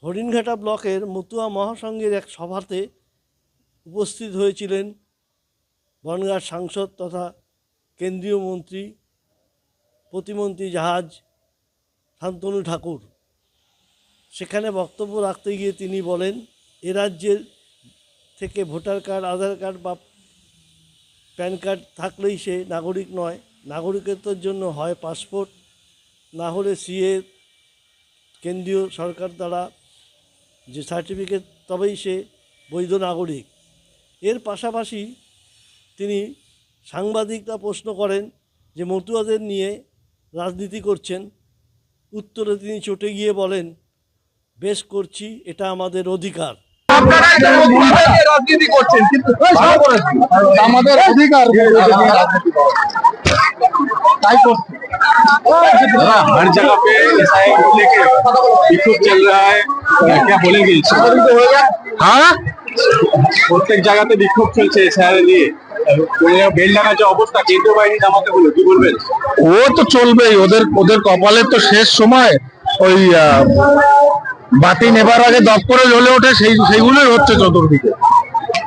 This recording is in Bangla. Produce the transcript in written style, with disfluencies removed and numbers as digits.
হরিণঘাটা ব্লকের মতুয়া মহাসংঘের এক সভাতে উপস্থিত হয়েছিলেন বনগাঁর সাংসদ তথা কেন্দ্রীয় মন্ত্রী প্রতিমন্ত্রী জাহাজ শান্তনু ঠাকুর। সেখানে বক্তব্য রাখতে গিয়ে তিনি বলেন, এ রাজ্যের থেকে ভোটার কার্ড, আধার কার্ড বা প্যান কার্ড থাকলেই সে নাগরিক নয়। নাগরিকত্বের জন্য হয় পাসপোর্ট, না হলে সিএ কেন্দ্রীয় সরকার দ্বারা যে সার্টিফিকেট, তবেই সে বৈধ নাগরিক। এর পাশাপাশি তিনি সাংবাদিকরা প্রশ্ন করেন যে মতুয়াদের নিয়ে রাজনীতি করছেন। উত্তরে তিনি চটে গিয়ে বলেন, বেশ করছি, এটা আমাদের অধিকার। রাজনীতি করছেন কিন্তু আমাদের অধিকার তাই করছে। हर जगह पे ईसाई को लेके विक्षोभ चल रहा है, क्या बोलेंगे? हाँ, প্রত্যেক জায়গাতে বিক্ষোভ চলছে এসআইআর নিয়ে। বেলডাঙ্গা যে অবস্থা, কেন্দ্রীয় বাহিনী নামাতে হলো, কি বলবেন? ও তো চলবেই, ওদের কপালের তো শেষ সময়। ওই বাতি নেবার আগে দপ্তরে জ্বলে ওঠে, সেইগুলোই হচ্ছে চতুর্দিকে।